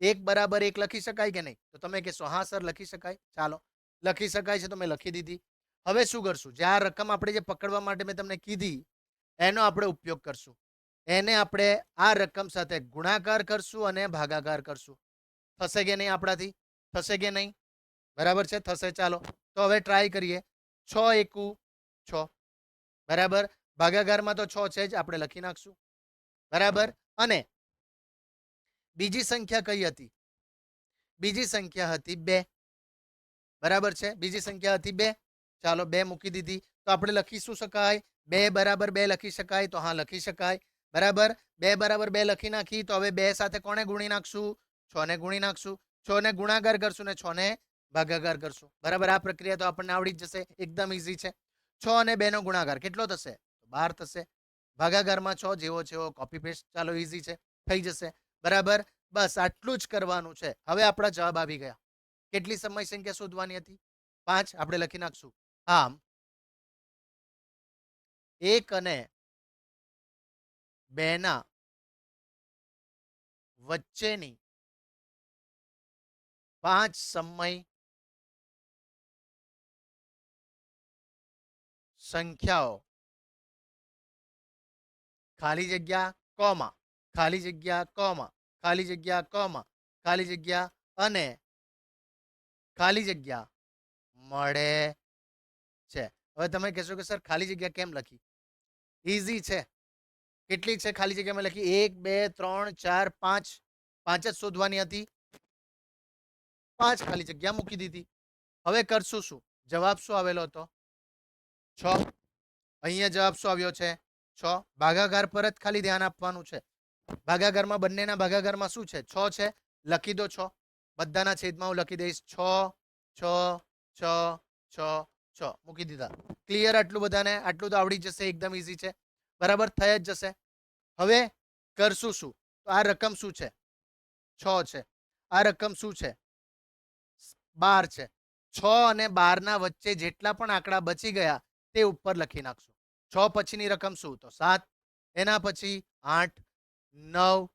1 બરાબર 1 લખી શકાય કે નહીં? તો તમે કહેશો હા સર લખી શકાય. ચાલો, લખી શકાય છે તો મેં લખી દીધી. હવે શું કરશું? જે આ રકમ આપણે જે પકડવા માટે મેં તમને કીધી એનો આપણે ઉપયોગ કરશું. એને આપણે આ રકમ સાથે ગુણાકાર કરશું અને ભાગાકાર કરશું. થશે કે નહીં આપણાથી? થશે કે નહીં? બરાબર છે, થશે. ચાલો, તો હવે ટ્રાય કરીએ. 6 એકુ 6. બરાબર, ભાગાકારમાં તો 6 છે જ, આપણે લખી નાખશું. બરાબર, અને બીજી સંખ્યા કઈ હતી? બીજી સંખ્યા હતી 2. બરાબર છે, બીજી સંખ્યા હતી 2. ચાલો, 2 મૂકી દીધી. તો આપણે લખી શું શકાય? 2 બરાબર 2 લખી શકાય? તો હા, લખી શકાય. બરાબર, 2 બરાબર 2 લખી નાખી. તો હવે 2 સાથે કોને ગુણી નાખશું? 6 ને ગુણી નાખશું. 6 ને ગુણાકાર કરશું ને 6 ને ભાગાકાર કરશું. બરાબર, આ પ્રક્રિયા તો આપણને આવડી જ જશે, એકદમ ઈઝી છે. 6 અને 2 નો ગુણાકાર કેટલો થશે? 12 થશે. ભાગાકારમાં 6 જેવો છે એવો કોપી પેસ્ટ. ચાલો, ઈઝી છે, થઈ જશે. બરાબર, બસ આટલું જ કરવાનું છે. હવે આપણા જવાબ આવી ગયા. કેટલી સમય સંખ્યા શોધવાની હતી? 5. આપણે લખી નાખશું. આમ 1 અને 2 ના વચ્ચેની 5 સમય સંખ્યાઓ ખાલી જગ્યા કોમા, ખાલી જગ્યા કોમા, ખાલી જગ્યા કોમા, ખાલી જગ્યા અને ખાલી જગ્યા મળે છે. હવે તમે કહેશો કે સર ખાલી જગ્યા કેમ લખી? ઈઝી છે. કેટલી છે ખાલી જગ્યા મેં લખી? 1 2 3 4 5. 5 જ શોધવાની હતી. 5 ખાલી જગ્યા મૂકી દીધી. હવે કરશું શું? જવાબ શું આવેલો હતો? 6. અહીંયા જવાબ શું આવ્યો છે? 6. ભાગાકાર પર જ ખાલી ધ્યાન આપવાનું છે. ભાગાકારમાં બંનેના ભાગાકારમાં શું છે? 6 છે. લખી દો 6. બધાના છેદમાં હું લખી દઈશ 6 6 6 6 6. મૂકી દીધા. ક્લિયર? આટલું બધાને આટલું તો આવડી જશે, એકદમ ઈઝી છે. બરાબર, થઈ જ જશે. હવે કરશું શું? તો આ રકમ શું છે? 6 છે. આ રકમ શું છે? 12 છે. 6 અને 12 ના વચ્ચે જેટલા પણ આંકડા બચી ગયા તે ઉપર લખી નાખશું. 6 પછીની રકમ શું? તો 7. એના પછી 8 9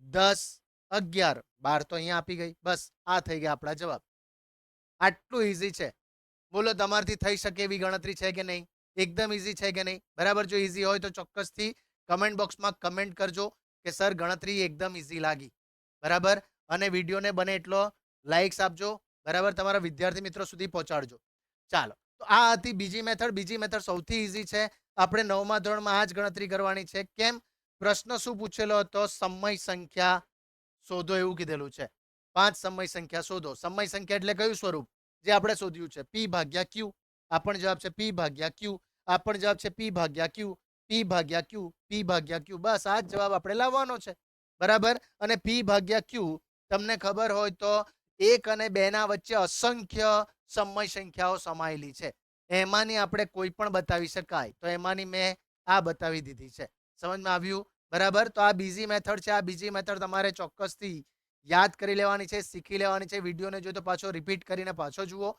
10 11 12 તો અહીંયા આપી ગઈ. બસ આ થઈ ગયા આપણા જવાબ. આટલું ઈઝી છે. બોલો તમારથી થઈ શકે એવી ગણતરી છે કે નહીં? એકદમ ઈઝી છે કે નહીં? બરાબર. જો ઈઝી હોય તો ચોક્કસથી કમેન્ટ બોક્સમાં કમેન્ટ કરજો કે સર ગણતરી એકદમ ઈઝી લાગી. બરાબર. અને વિડીયોને બને એટલો લાઇક્સ આપજો. બરાબર. તમારા વિદ્યાર્થી મિત્રો સુધી પહોંચાડજો. ચાલો, તો આ હતી બીજી મેથડ. બીજી મેથડ સૌથી ઈઝી છે. આપણે 9મા ધોરણમાં આ જ ગણતરી કરવાની છે. કેમ? પ્રશ્ન શું પૂછેલો હતો? સમય સંખ્યા શોધો એવું કીધેલું છે. 5 સમય સંખ્યા શોધો. સમય સંખ્યા એટલે કયું સ્વરૂપ? જે આપણે શોધ્યું છે પી ભાગ્યા ક્યુ. આ પણ જવાબ છે પી ભાગ્યા ક્યુ. આ પણ જવાબ છે પી ભાગ્યા ક્યુ. પી ભાગ્યા ક્યુ. પી ભાગ્યા ક્યુ. બસ આ જ જવાબ આપણે લાવવાનો છે. બરાબર. અને પી ભાગ્યા ક્યુ તમને ખબર હોય તો 1 અને 2 ના વચ્ચે અસંખ્ય સમય સંખ્યાઓ સમાયેલી છે. એમાંની આપણે કોઈ પણ બતાવી શકાય. તો એમાંની મેં આ બતાવી દીધી છે. સમજમાં આવ્યું? બરાબર. તો આ બીજી મેથડ છે. આ બીજી મેથડ તમારે ચોક્કસથી યાદ કરી લેવાની છે, શીખી લેવાની છે. વિડીયોને જો તો પાછો રિપીટ કરીને પાછો જુઓ.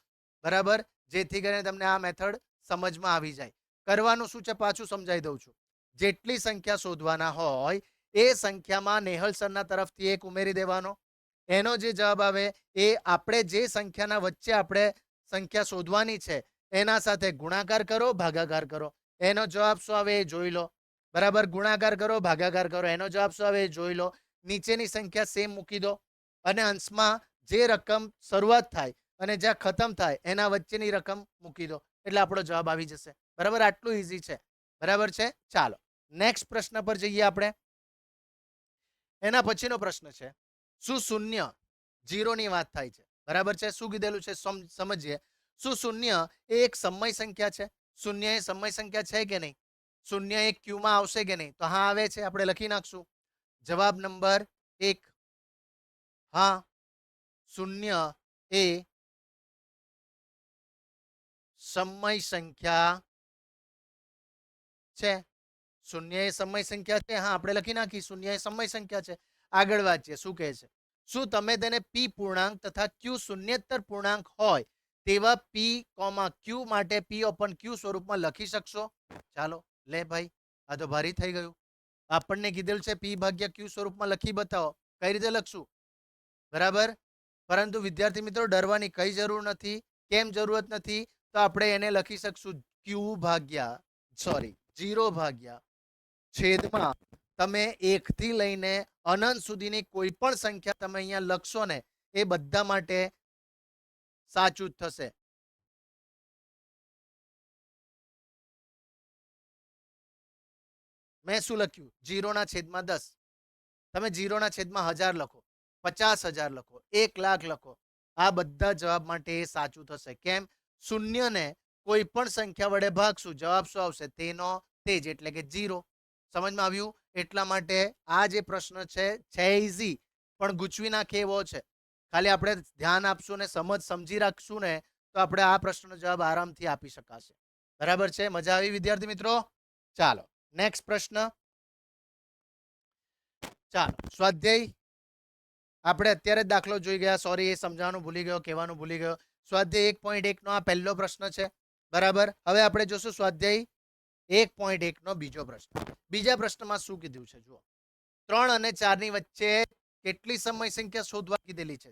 બરાબર. જેથી કરીને તમને આ મેથડ સમજમાં આવી જાય. કરવાનું શું છે પાછું સમજાવી દઉં છું. જેટલી સંખ્યા શોધવાના હોય એ સંખ્યામાં નેહલ સરના તરફથી 1 ઉમેરી દેવાનો. એનો જે જવાબ આવે એ આપણે જે સંખ્યાના વચ્ચે આપણે સંખ્યા શોધવાની છે એના સાથે ગુણાકાર કરો, ભાગાકાર કરો. એનો જવાબ શું આવે એ જોઈ લો. બરાબર. ગુણાકાર કરો, ભાગાકાર કરો. એનો જવાબ શું આવે એ જોઈ લો. નીચેની સંખ્યા સેમ મૂકી દો અને અંશમાં જે રકમ શરૂઆત થાય અને જ્યાં ખતમ થાય એના વચ્ચેની રકમ મૂકી દો એટલે આપણો જવાબ આવી જશે. બરાબર. આટલું ઈઝી છે. બરાબર છે. ચાલો નેક્સ્ટ પ્રશ્ન પર જઈએ આપણે. એના પછીનો પ્રશ્ન છે, શું શૂન્ય 0 ની વાત થાય છે? બરાબર છે. શું કીધેલું છે સમજીએ. શું શૂન્ય એ એક સમય સંખ્યા છે? શૂન્ય એ સમય સંખ્યા છે કે નહીં? શૂન્ય એક ક્યુમાં આવશે કે નહીં? તો હા આવે છે. આપણે લખી નાખશું. જવાબ નંબર 1 હા, શૂન્ય એ સમય સંખ્યા છે. શૂન્ય એ સમય સંખ્યા છે. હા, આપણે લખી નાખી શૂન્ય એ સમય સંખ્યા છે. આગળ વાંચીએ શું કહે છે. શું તમે તેને પી પૂર્ણાંક તથા ક્યુ શૂન્યેતર પૂર્ણાંક હોય તેવા પી ક્યુ માટે પી ઓપન ક્યુ સ્વરૂપમાં લખી શકશો? ચાલો લે ભાઈ, આ તો ભારી થઈ ગયું. આપણને કીધેલ છે પી ભાગ્યા ક્યુ સ્વરૂપમાં લખી બતાવો. કઈ રીતે લખશું? બરાબર. પરંતુ વિદ્યાર્થી મિત્રો ડરવાની કઈ જરૂર નથી. કેમ જરૂરત નથી? તો આપણે એને લખી શકશું ક્યુ ભાગ્યા 0 ભાગ્યા છેદમાં તમે 1 થી લઈને અનંત સુધીની કોઈ પણ સંખ્યા તમે અહીંયા લખશો ને એ બધા માટે સાચું જ થશે. મેં શું લખ્યું? 0 ના છેદમાં 10. તમે 0 ના છેદમાં 1000 લખો, 50,000 લખો, 1,00,000 લખો, આ બધા જવાબ માટે એ સાચું થશે. કેમ? શૂન્યને કોઈ પણ સંખ્યા વડે ભાગશું, જવાબ શું આવશે? તેનો તે જ એટલે કે 0. સમજમાં આવ્યું? એટલા માટે આ જે પ્રશ્ન છે ઈઝી પણ ગૂંચવી નાખે એવો છે. ખાલી આપણે ધ્યાન આપશું ને સમજી રાખશું ને તો આપણે આ પ્રશ્નનો જવાબ આરામથી આપી શકાશે. બરાબર છે. મજા આવી વિદ્યાર્થી મિત્રો? ચાલો નેક્સ્ટ પ્રશ્ન. ચાલો સ્વાધ્યાય આપણે અત્યારે જ દાખલો જોઈ ગયા. સોરી, એ સમજાવવાનું ભૂલી ગયો, કહેવાનું ભૂલી ગયો. સ્વાધ્યાય 1.1 નો આ પહેલો પ્રશ્ન છે. બરાબર. હવે આપણે જોશું સ્વાધ્યાય 1.1 નો બીજો પ્રશ્ન. બીજા પ્રશ્નમાં શું કીધું છે જુઓ. 3 અને 4 ની વચ્ચે કેટલી સમય સંખ્યા શોધવા કીધેલી છે?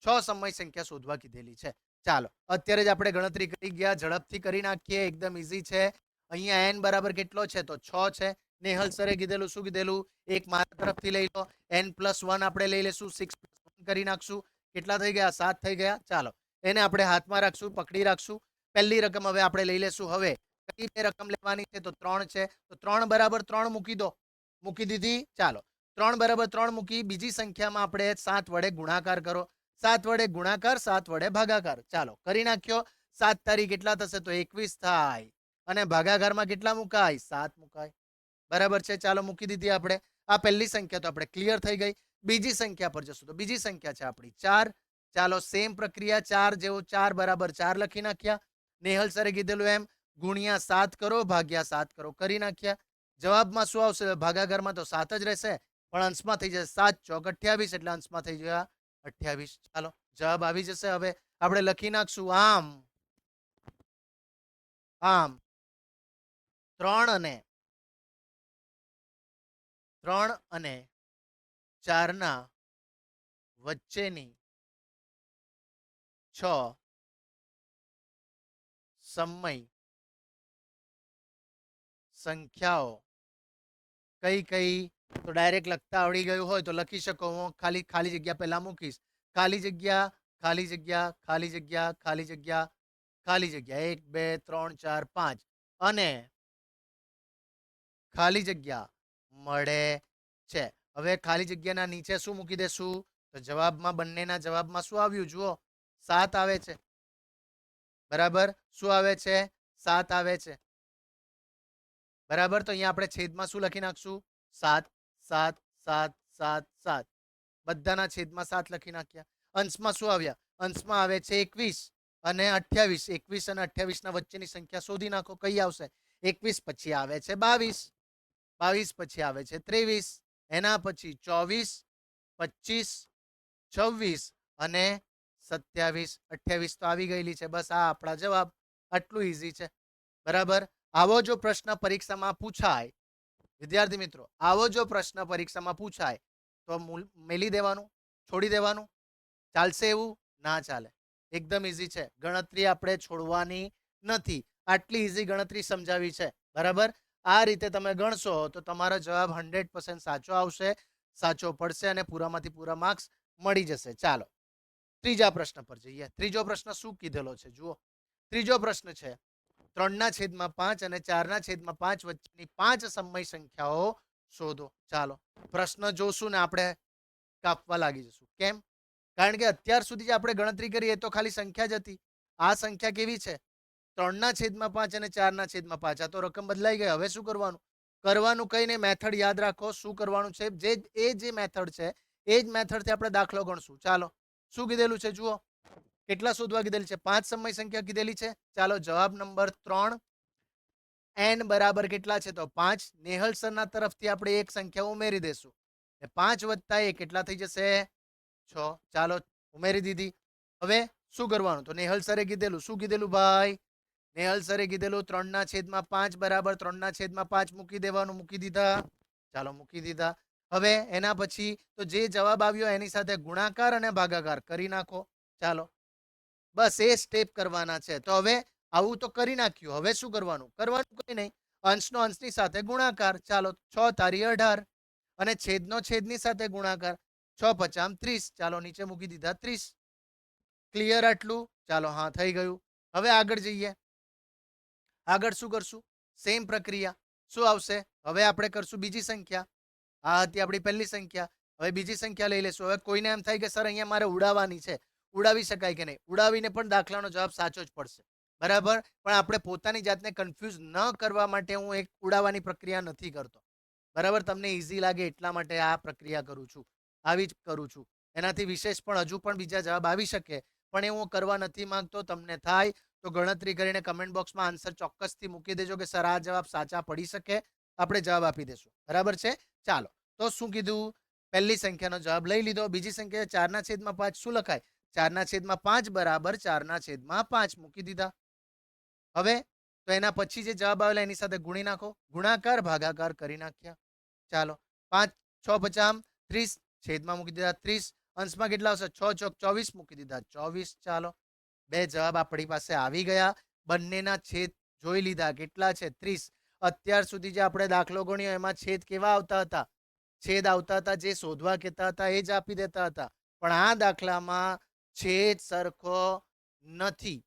6 સમય સંખ્યા શોધવા કીધેલી છે. ચાલો અત્યારે જ આપણે ગણતરી કરી ગયા. ઝડપથી કરી નાખીએ. એકદમ ઈઝી છે. અહીંયા n બરાબર કેટલો છે? તો 6 છે. નેહલ સરે કીધેલું શું કીધેલું? એક મારા તરફથી લઈ લો. n+1 આપણે લઈ લેશું. 6+1 કરી નાખશું. કેટલા થઈ ગયા? 7 થઈ ગયા. ચાલો એને આપણે હાથમાં રાખશું, પકડી રાખશું. પહેલી રકમ હવે આપણે લઈ લેશું. હવે કઈ બે રકમ લેવાની છે? તો 3 છે. તો 3 બરાબર 3 મૂકી દો. મૂકી દીધી. ચાલો 3 બરાબર 3 મૂકી. બીજી સંખ્યામાં આપણે 7 વડે ગુણાકાર કરો. 7 વડે ગુણાકાર, 7 વડે ભાગાકાર. ચાલો કરી નાખ્યો. 7 તારી કેટલા થશે? તો 21 થાય. અને ભાગાકારમાં કેટલા મુકાય? 7 મુકાય. બરાબર છે. ચાલો મૂકી દીધી આપણે. આ પહેલી સંખ્યા તો આપણે ક્લિયર થઈ ગઈ. બીજી સંખ્યા પર જશું તો બીજી સંખ્યા છે આપણી 4. ચાલો સેમ પ્રક્રિયા. 4 જેવો 4 બરાબર 4 લખી નાખ્યા. નેહલ સરે કીધેલું એમ ગુણ્યા 7 કરો, ભાગ્યા 7 કરો. કરી નાખ્યા. જવાબમાં શું આવશે? ભાગાકારમાં તો 7 જ રહેશે પણ અંશમાં થઈ જશે 7 ચોક 28 એટલે અંશમાં થઈ ગયા 28. ચાલો જવાબ આવી જશે. હવે આપણે લખી નાખશું આમ 3 અને ચારના વચ્ચેની 6 સમય સંખ્યાઓ કઈ કઈ? તો ડાયરેક્ટ લખતા આવડી ગયું હોય તો લખી શકો. હું ખાલી જગ્યા પહેલા મૂકીશ. ખાલી જગ્યા, ખાલી જગ્યા, ખાલી જગ્યા, ખાલી જગ્યા, ખાલી જગ્યા, 1 2 3 4 5 અને ખાલી જગ્યા મળે છે. હવે ખાલી જગ્યાના નીચે શું મૂકી દેશું? તો જવાબમાં, બંનેના જવાબમાં શું આવ્યું જુઓ? 7 આવે છે. બરાબર, શું આવે છે? 7 આવે છે. બરાબર, તો અહીંયા આપણે છેદમાં શું લખી નાખશું? 7 7 7 7 7. બધાના છેદમાં 7 લખી નાખ્યા. અંશમાં શું આવ્યા? અંશમાં આવે છે 21 અને 28. 21 અને 28 ના વચ્ચેની સંખ્યા શોધી નાખો. કઈ આવશે? 21 પછી આવે છે 22, 22 પછી આવે છે 23, એના પછી 24, 25, 26 અને 27, 28 તો આવી ગયેલી છે. બસ આ આપણા જવાબ. આટલું ઈઝી છે. બરાબર, આવો જો પ્રશ્ન પરીક્ષામાં પૂછાય, વિદ્યાર્થી મિત્રો, આવો જો પ્રશ્ન પરીક્ષામાં પૂછાય તો મેલી દેવાનું, છોડી દેવાનું? ચાલશે એવું? ના ચાલે. એકદમ ઈઝી છે. ગણતરી આપણે છોડવાની નથી. આટલી ઈઝી ગણતરી સમજાવી છે. બરાબર, આ રીતે તમે ગણશો તો તમારો જવાબ 100% સાચો આવશે, સાચો પડશે અને પૂરામાંથી પૂરા માર્ક્સ મળી જશે. ચાલો ત્રીજા પ્રશ્ન પર જઈએ. ત્રીજો પ્રશ્ન શું કીધેલો છે જુઓ. ત્રીજો પ્રશ્ન છે 3/5 અને 4/5 વચ્ચેની 5 સમય સંખ્યાઓ શોધો. ચાલો પ્રશ્ન જોશું ને આપણે કાપવા લાગી જશું. કેમ? કારણ કે અત્યાર સુધી જે આપણે ગણતરી કરી એ તો ખાલી સંખ્યા જ હતી. આ સંખ્યા કેવી છે? 3/5 અને 4/5. આ તો રકમ બદલાઈ ગઈ. હવે શું કરવાનું? કરવાનું કઈ નહીં, મેથડ યાદ રાખો. શું કરવાનું છે? જે મેથડ છે એ જ મેથડથી આપણે દાખલો ગણશું. ચાલો શું કીધેલું છે જુઓ. કેટલા શોધવા કીધેલી છે? 5 સમય સંખ્યા કીધેલી છે. ચાલો જવાબ નંબર 3. n બરાબર કેટલા છે? તો 5. નેહલ સરના તરફથી આપણે એક સંખ્યા ઉમેરી દેશું. 5 વત્તા 1 કેટલા થઈ જશે? 6. ચાલો ઉમેરી દીધી. હવે શું કરવાનું? તો નેહલ સરે કીધેલું, શું કીધેલું ભાઈ? નેહલ સરે કીધેલું 3/5 બરાબર 3/5 મૂકી દેવાનું. મૂકી દીધા. ચાલો મૂકી દીધા. હવે એના પછી તો જે જવાબ આવ્યો એની સાથે ગુણાકાર અને ભાગાકાર કરી નાખો. ચાલો બસ એ સ્ટેપ કરવાના છે. તો હવે આવું તો કરી નાખ્યું. હવે શું કરવાનું? કરવાનું કઈ નહીં, અંશનો અંશની સાથે ગુણાકાર. ચાલો 6 તારી 18 અને છેદનો છેદની સાથે ગુણાકાર. 6 5 30. ચાલો નીચે મૂકી દીધા 30. ક્લિયર આટલું? ચાલો હા થઈ ગયું. હવે આગળ જઈએ. આગળ શું કરશું? સેમ પ્રક્રિયા. શું આવશે? હવે આપણે કરશું બીજી સંખ્યા. આ હતી આપણી પહેલી સંખ્યા. હવે બીજી સંખ્યા લઈ લેશું. હવે કોઈને એમ થાય કે સર અહીંયા મારે ઉડાવવાની છે, ઉડાવી શકાય કે નહીં? ઉડાવીને પણ દાખલાનો જવાબ સાચો જ પડશે. બરાબર, પણ આપણે પોતાની જાતને કન્ફ્યુઝ ન કરવા માટે હું એક ઉડાવવાની પ્રક્રિયા નથી કરતો. બરાબર, તમને ઈઝી લાગે એટલા માટે આ પ્રક્રિયા કરું છું. આવી જ કરું છું. એનાથી વિશેષ પણ હજુ પણ બીજા જવાબ આવી શકે, પણ એ હું કરવા નથી માંગતો. તમને થાય તો ગણતરી કરીને કમેન્ટ બોક્સમાં આન્સર ચોક્કસથી મૂકી દેજો કે સર આ જવાબ સાચા પડી શકે. આપણે જવાબ આપી દેશું. બરાબર છે? ચાલો તો શું કીધું? પહેલી સંખ્યાનો જવાબ લઈ લીધો. બીજી સંખ્યા 4/5 શું લખાય? 4/5 બરાબર 4/5 મૂકી દીધા. હવે તો એના પછી જે જવાબ આવેલા એની સાથે ગુણી નાખો. ગુણાકાર ભાગાકાર કરી નાખ્યા. ચાલો 5 6 50 30 છેદમાં મૂકી દીધા 30. અંશમાં કેટલા આવશે? 6 ચોક 24 મૂકી દીધા 24. ચાલો બે જવાબ આપણી પાસે આવી ગયા. બંનેના છેદ જોઈ લીધા. કેટલા છે? 30. અત્યાર સુધી જે આપણે દાખલો ગણ્યો એમાં છેદ કેવા આવતા હતા? છેદ આવતા હતા જે શોધવા કહેતા હતા એ જ આપી દેતા હતા. પણ આ દાખલામાં છેદ સરખો નથી.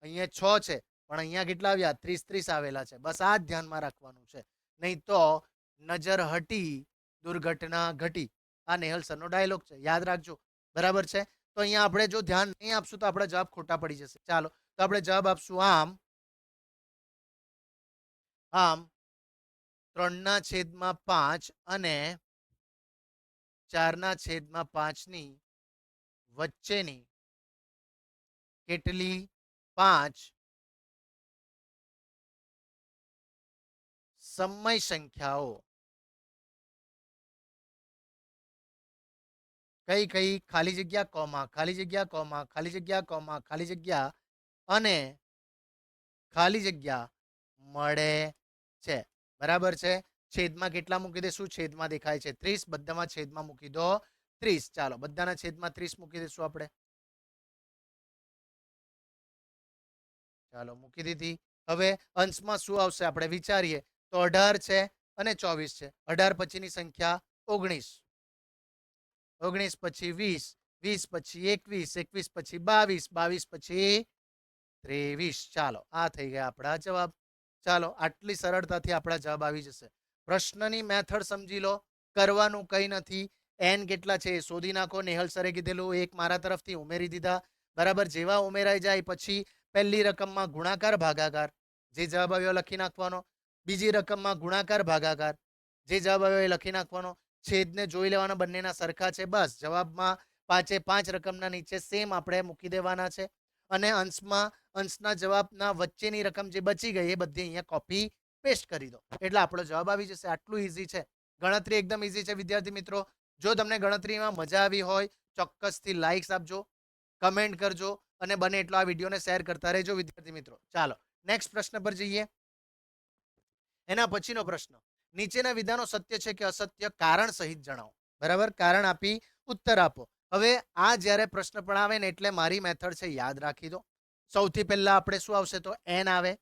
અહીંયા 6 છે પણ અહીંયા કેટલા આવ્યા? 30 આવેલા છે. બસ આ જ ધ્યાનમાં રાખવાનું છે, નહીં તો નજર હટી દુર્ઘટના ઘટી. આ નેહલ સરનો ડાયલોગ છે, યાદ રાખજો. બરાબર છે? તો અહીંયા આપણે જો ધ્યાન નહીં આપશું તો આપણા જવાબ ખોટા પડી જશે. ચાલો તો આપણે જવાબ આપશું આમ 3/5 અને 4/5 ની વચ્ચેની કેટલી 5 સમય સંખ્યાઓ કઈ કઈ? ખાલી જગ્યા કોમા, ખાલી જગ્યા કોમા, ખાલી જગ્યા કોમા, ખાલી જગ્યા અને ખાલી જગ્યા મળે છે. બરાબર છે? છેદમાં કેટલા મૂકી દેશું? છેદમાં દેખાય છે 30, બધામાં છેદમાં મૂકી દો 30. ચાલો બધાના છેદમાં 30 મૂકી દેશું આપણે. ચાલો મૂકી દીધી. હવે અંશમાં શું આવશે આપણે વિચારીએ તો 18 છે અને 24 છે. 18 પછીની સંખ્યા 19, 19 પછી 20, 20 પછી 21, 21 પછી 22, 22 પછી 23. ચાલો આ થઈ ગયા આપણા જવાબ. ચાલો આટલી સરળતાથી આપણા જવાબ આવી જશે. પ્રશ્નની મેથડ સમજી લો, કરવાનું કંઈ નથી. એન કેટલા છે એ શોધી નાખો. નેહલ સરે કીધેલું એક મારા તરફથી ઉમેરી દીધા. બરાબર, જેવા ઉમેરાઈ જાય પછી પહેલી રકમમાં ગુણાકાર ભાગાકાર, જે જવાબ આવ્યો લખી નાખવાનો. બીજી રકમમાં ગુણાકાર ભાગાકાર, જે જવાબ આવ્યો એ લખી નાખવાનો. છેદને જોઈ લેવાના, બંનેના સરખા છે. બસ જવાબમાં 5 રકમના નીચે સેમ આપણે મૂકી દેવાના છે. અને અંશમાં અંશના જવાબના વચ્ચેની રકમ જે બચી ગઈ એ બધી અહીંયા કોપી પેસ્ટ કરી દો એટલે આપણો જવાબ આવી જશે. આટલું ઈઝી છે. ગણતરી એકદમ ઈઝી છે વિદ્યાર્થી મિત્રો. જો તમને ગણતરીમાં મજા આવી હોય ચોક્કસથી લાઇક્સ આપજો, કમેન્ટ કરજો અને બને એટલો આ વિડીયોને શેર કરતા રહેજો વિદ્યાર્થી મિત્રો. ચાલો નેક્સ્ટ પ્રશ્ન પર જઈએ. એના પછીનો પ્રશ્ન, નીચેના વિધાનો સત્ય છે કે અસત્ય કારણ સહિત જણાવો. બરાબર, કારણ આપી ઉત્તર આપો. હવે આ જ્યારે પ્રશ્ન પણ આવે ને એટલે મારી મેથડ છે યાદ રાખી દો. સૌથી પહેલા આપણે શું આવશે તો એન આવે.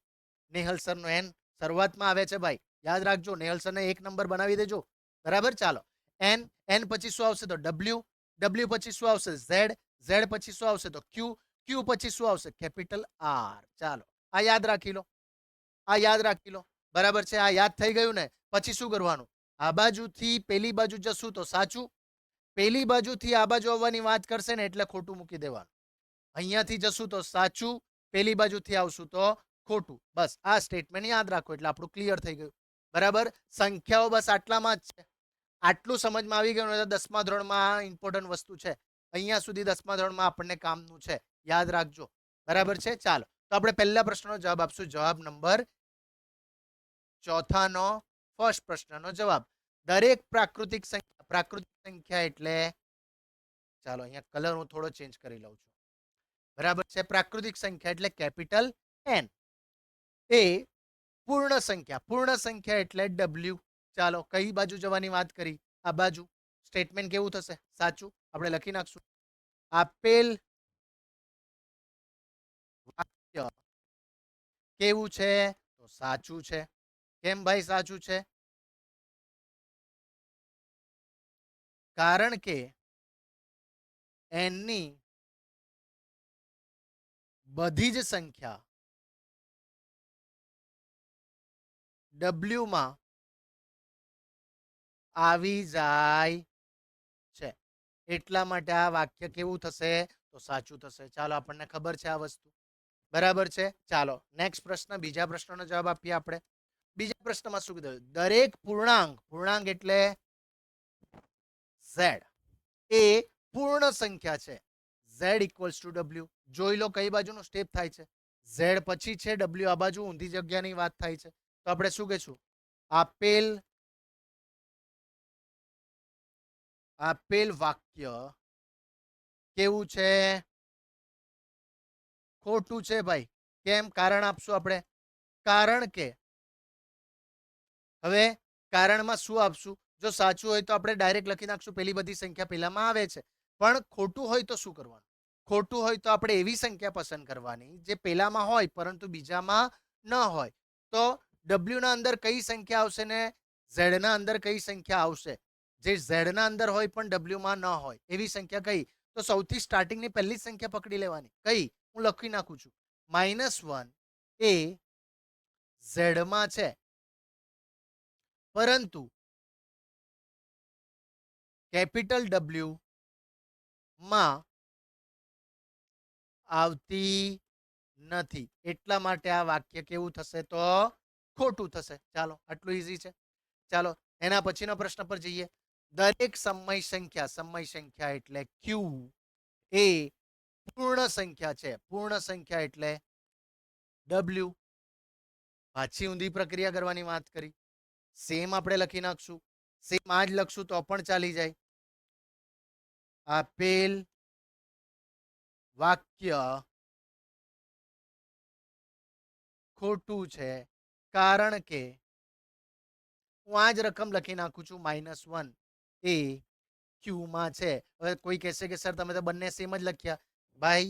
નેહલ સરનો એન શરૂઆતમાં આવે છે ભાઈ, યાદ રાખજો. નેહલ સરને 1 નંબર બનાવી દેજો. બરાબર, ચાલો એન, એન પછી શું આવશે તો ડબલ્યુ, ડબલ્યુ પછી શું આવશે ઝેડ, ઝેડ પછી શું આવશે તો ક્યુ, ક્યુ પછી શું આવશે કેપિટલ આર. ચાલો આ યાદ રાખી લો, આ યાદ રાખી લો. બરાબર છે, આ યાદ થઈ ગયું ને. પછી શું કરવાનું? આ બાજુથી પેલી બાજુ જશું તો સાચું, પેલી બાજુથી આ બાજુ આવવાની વાત કરશે ને એટલે ખોટું મૂકી દેવાનું. અહીંયાથી જશું તો સાચું, પેલી બાજુથી આવશું તો ખોટું. બસ આ સ્ટેટમેન્ટ યાદ રાખો એટલે આપણું ક્લિયર થઈ ગયું. બરાબર, સંખ્યાઓ બસ આટલામાં જ છે. આટલું સમજમાં આવી ગયું તો 10મા ધોરણમાં ઇમ્પોર્ટન્ટ વસ્તુ છે. અહીંયા સુધી 10મા ધોરણમાં આપણને કામનું છે, યાદ રાખજો. બરાબર છે, ચાલો તો આપણે પહેલા પ્રશ્નનો જવાબ આપશું. જવાબ નંબર ચોથાનો ફર્સ્ટ પ્રશ્નનો જવાબ. દરેક પ્રાકૃતિક સંખ્યા, પ્રાકૃતિક સંખ્યા એટલે ચાલો અહીંયા કલર હું થોડો ચેન્જ કરી લઉં છું. બરાબર છે, પ્રાકૃતિક સંખ્યા એટલે કેપિટલ એન. એ પૂર્ણ સંખ્યા, પૂર્ણ સંખ્યા એટલે ડબલ્યુ. ચાલો કઈ બાજુ જવાની વાત કરી? આ બાજુ. સ્ટેટમેન્ટ કેવું થશે? સાચું. આપણે લખી નાખશું આપેલ વાક્ય કેવું છે તો સાચું છે. કેમ ભાઈ સાચું છે? કારણ કે એનની બધી જ સંખ્યા ડબલ્યુમાં આવી જાય છે, એટલા માટે આ વાક્ય કેવું થશે તો સાચું થશે. ચાલો આપણને ખબર છે આ વસ્તુ. બરાબર છે, ચાલો નેક્સ્ટ પ્રશ્ન, બીજા પ્રશ્નનો જવાબ આપીએ આપણે. બીજા પ્રશ્નમાં શું કીધું? દરેક પૂર્ણાંક, પૂર્ણાંક એટલે ઝેડ, એ પૂર્ણ સંખ્યા છે. Z equals to W. જોઈ લો કઈ બાજુનું સ્ટેપ થાય છે. ઝેડ પછી છે ડબલ્યુ, આ બાજુ ઊંધી જગ્યાની વાત થાય છે. તો આપણે શું કહીશું? આપેલ આપેલ વાક્ય કેવું છે? ખોટું છે ભાઈ. કેમ? કારણ આપશું આપણે. કારણ કે હવે કારણમાં શું આપશું? જો સાચું હોય તો આપણે ડાયરેક્ટ લખી નાખશું પેલી બધી સંખ્યા પેલામાં આવે છે. પણ ખોટું હોય તો શું કરવાનું? ખોટું હોય તો આપણે એવી સંખ્યા પસંદ કરવાની જે પેલામાં હોય પરંતુ બીજામાં ન હોય. તો ડબલ્યુ ના અંદર કઈ સંખ્યા આવશે ને ઝેડ ના અંદર કઈ સંખ્યા આવશે? જે ઝેડ ના અંદર હોય પણ ડબલ્યુમાં ન હોય એવી સંખ્યા કઈ? તો સૌથી સ્ટાર્ટિંગની પહેલી સંખ્યા પકડી લેવાની. કઈ? હું લખી નાખું છું. -1 એ ઝેડમાં છે પરંતુ કેપિટલ ડબલ્યુ માં આવતી નથી, એટલા માટે આ વાક્ય કેવું થશે તો ખોટું થશે. ચાલો આટલું ઈઝી છે. ચાલો એના પછીનો પ્રશ્ન પર જઈએ. દરેક સમય સંખ્યા, સમય સંખ્યા એટલે ક્યુ એ પૂર્ણ સંખ્યા છે. પૂર્ણ સંખ્યા એટલે ડબલ્યુ. પાછી ઊંધી પ્રક્રિયા કરવાની વાત કરી. સેમ આપણે લખી નાખશું. સેમ આ જ લખશું તો પણ ચાલી જાય. આપેલ વાક્ય ખોટું છે કારણ કે હું આ જ રકમ લખી નાખું છું -1 એ ક્યુમાં છે. હવે કોઈ કહેશે કે સર તમે તો બંને સેમ જ લખ્યા. ભાઈ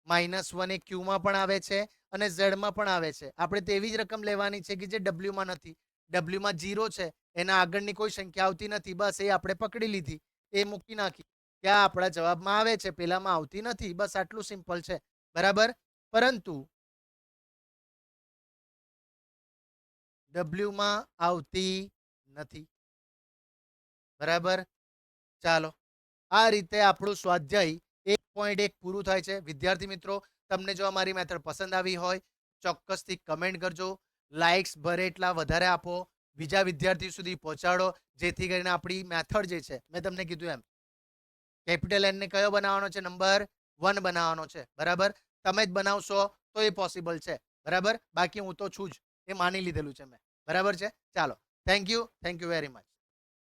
-1 એ ક્યુમાં પણ આવે છે અને ઝેડમાં પણ આવે છે. આપણે તેવી જ રકમ લેવાની છે કે જે ડબલ્યુમાં નથી. ડબલ્યુમાં 0 છે, એના આગળની કોઈ સંખ્યા આવતી નથી, બસ એ આપણે પકડી લીધી, એ મૂકી નાખી. ત્યાં આપણા જવાબમાં આવે છે, પેલામાં આવતી નથી. બસ આટલું સિમ્પલ છે. બરાબર. પરંતુ ડબલ્યુમાં આવતી નથી. બરાબર. ચાલો, આ રીતે આપણું સ્વાધ્યાય 1.1 પૂરું થાય છે. વિદ્યાર્થી મિત્રો, તમને જો અમારી મેથડ પસંદ આવી હોય ચોક્કસથી કમેન્ટ કરજો. લાઇક્સ ભરે એટલા વધારે આપો, બીજા વિદ્યાર્થીઓ સુધી પહોંચાડો, જેથી કરીને આપણી મેથડ જે છે, મેં તમને કીધું એમ, કેપિટલ એન ને કયો બનાવવાનો છે? નંબર 1 બનાવવાનો છે. બરાબર. તમે જ બનાવશો તો એ પોસિબલ છે. બરાબર. બાકી હું તો છું જ, એ માની લીધેલું છે મેં. બરાબર છે. ચાલો, થેન્ક યુ વેરી મચ.